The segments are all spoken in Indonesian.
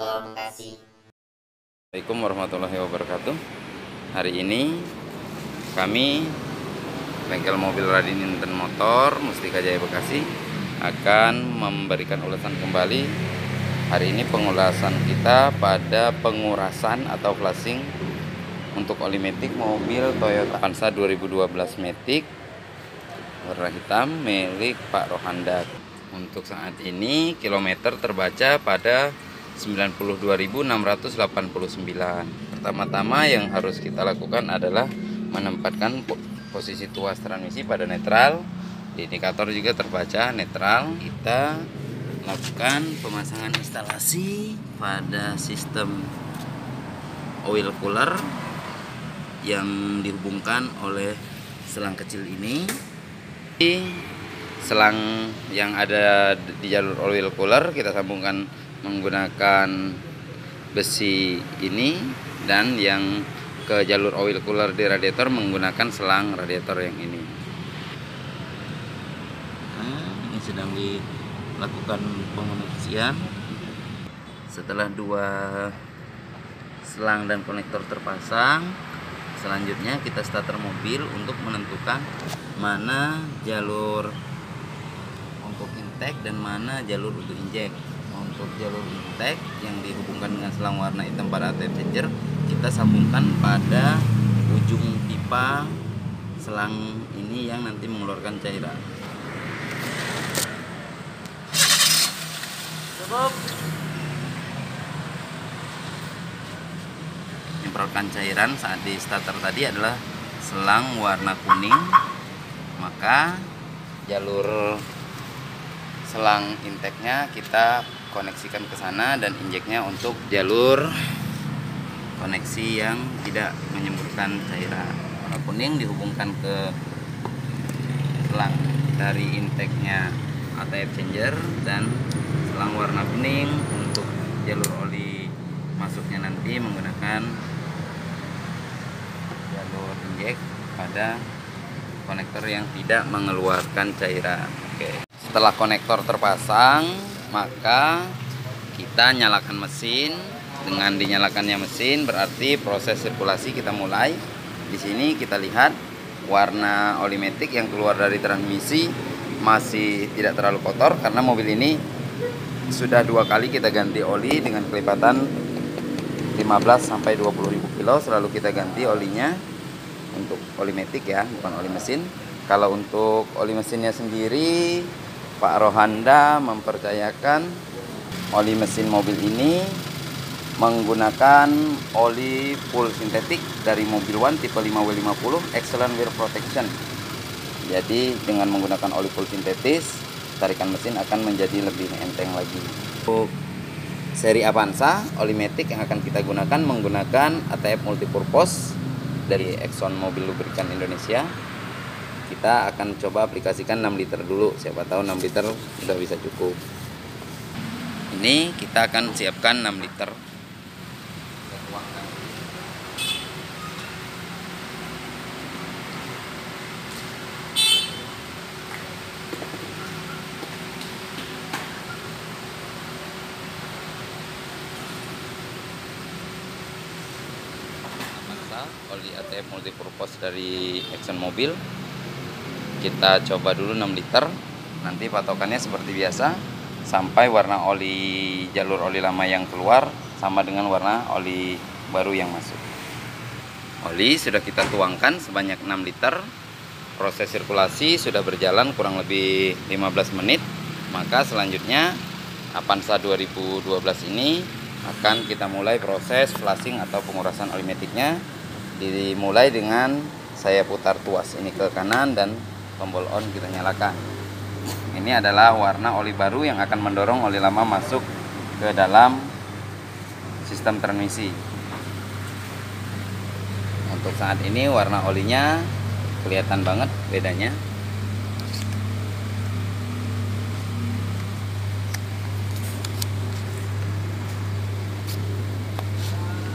Lokasi. Assalamualaikum warahmatullahi wabarakatuh. Hari ini kami bengkel mobil Radin Motor Mustika Jaya Bekasi akan memberikan ulasan kembali. Hari ini pengulasan kita pada pengurasan atau flashing untuk oli matic mobil Toyota Avanza 2012 Matic warna hitam milik Pak Rohanda. Untuk saat ini kilometer terbaca pada 92.689. Pertama-tama yang harus kita lakukan adalah menempatkan posisi tuas transmisi pada netral. Di indikator juga terbaca netral. Kita lakukan pemasangan instalasi pada sistem oil cooler yang dihubungkan oleh selang kecil ini. Selang yang ada di jalur oil cooler kita sambungkan menggunakan besi ini, dan yang ke jalur oil cooler di radiator menggunakan selang radiator yang ini. Ini sedang dilakukan pengoneksian. Setelah dua selang dan konektor terpasang, selanjutnya kita starter mobil untuk menentukan mana jalur untuk intake dan mana jalur untuk injek. Untuk jalur intake yang dihubungkan dengan selang warna hitam pada ATF changer, kita sambungkan pada ujung pipa selang ini yang nanti mengeluarkan cairan. Menyemprotkan cairan saat di starter tadi adalah selang warna kuning, maka jalur selang intake-nya kita koneksikan ke sana, dan injeknya untuk jalur koneksi yang tidak menyemprotkan cairan. Warna kuning dihubungkan ke selang dari intake-nya ATF changer, dan selang warna kuning untuk jalur oli masuknya nanti menggunakan jalur injek pada konektor yang tidak mengeluarkan cairan. Oke. Setelah konektor terpasang, maka kita nyalakan mesin. Dengan dinyalakannya mesin berarti proses sirkulasi kita mulai. Di sini kita lihat warna oli matic yang keluar dari transmisi masih tidak terlalu kotor, karena mobil ini sudah 2 kali kita ganti oli dengan kelipatan 15 sampai 20.000 kilo. Selalu kita ganti olinya untuk oli matic ya, bukan oli mesin. Kalau untuk oli mesinnya sendiri, Pak Rohanda mempercayakan oli mesin mobil ini menggunakan oli full sintetik dari Mobil One tipe 5W50 Excellent Wear Protection. Jadi dengan menggunakan oli full sintetis, tarikan mesin akan menjadi lebih enteng lagi. Untuk seri Avanza, oli matic yang akan kita gunakan menggunakan ATF Multipurpose dari Exxon Mobil Lubrikan Indonesia. Kita akan coba aplikasikan 6 liter dulu, siapa tahu 6 liter sudah bisa cukup. Ini kita akan siapkan 6 liter. Kita tuangkan. Oli ATF Multipurpose dari Exxon Mobil. Kita coba dulu 6 liter. Nanti patokannya seperti biasa, sampai warna oli jalur oli lama yang keluar sama dengan warna oli baru yang masuk. Oli sudah kita tuangkan sebanyak 6 liter. Proses sirkulasi sudah berjalan kurang lebih 15 menit. Maka selanjutnya Avanza 2012 ini akan kita mulai proses flashing atau pengurasan oli maticnya. Dimulai dengan saya putar tuas ini ke kanan dan tombol on kita nyalakan. Ini adalah warna oli baru yang akan mendorong oli lama masuk ke dalam sistem transmisi. Untuk saat ini warna olinya kelihatan banget bedanya.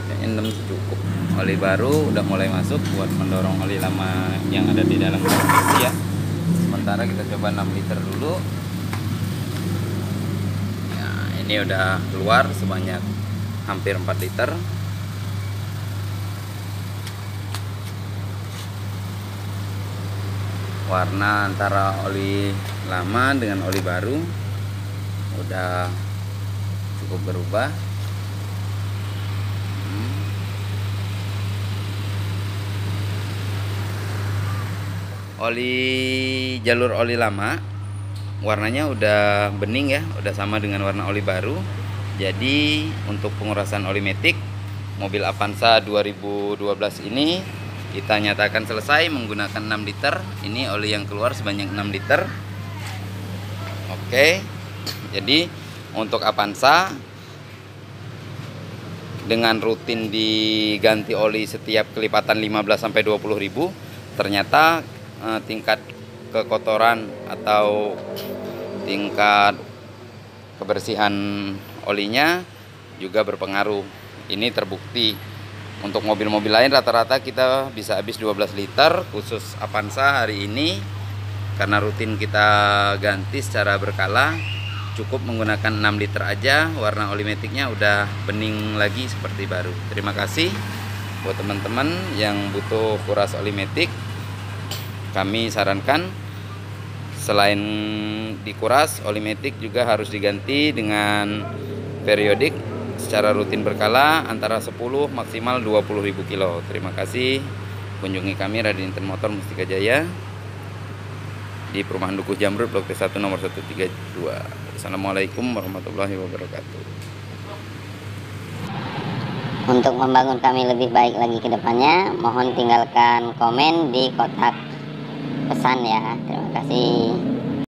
Kayaknya 6 cukup. Oli baru udah mulai masuk buat mendorong oli lama yang ada di dalam transmisi ya. Sementara kita coba 6 liter dulu. Ya, ini udah keluar sebanyak hampir 4 liter. Warna antara oli lama dengan oli baru udah cukup berubah. Oli jalur oli lama warnanya udah bening ya, udah sama dengan warna oli baru. Jadi untuk pengurasan oli matic mobil Avanza 2012 ini kita nyatakan selesai menggunakan 6 liter. Ini oli yang keluar sebanyak 6 liter. Oke. Jadi untuk Avanza dengan rutin diganti oli setiap kelipatan 15-20 ribu, ternyata tingkat kekotoran atau tingkat kebersihan olinya juga berpengaruh. Ini terbukti. Untuk mobil-mobil lain rata-rata kita bisa habis 12 liter. Khusus Avanza hari ini karena rutin kita ganti secara berkala, cukup menggunakan 6 liter aja. Warna oli maticnya udah bening lagi seperti baru. Terima kasih buat teman-teman yang butuh kuras oli matic. Kami sarankan selain dikuras, oli matic juga harus diganti dengan periodik secara rutin berkala antara 10 maksimal 20.000 kilo. Terima kasih. Kunjungi kami Raden Inten Motor Mustika Jaya di Perumahan Dukuh Jamrut Blok T1 nomor 132. Assalamualaikum warahmatullahi wabarakatuh. Untuk membangun kami lebih baik lagi ke depannya, mohon tinggalkan komen di kotak pesan ya. Terima kasih.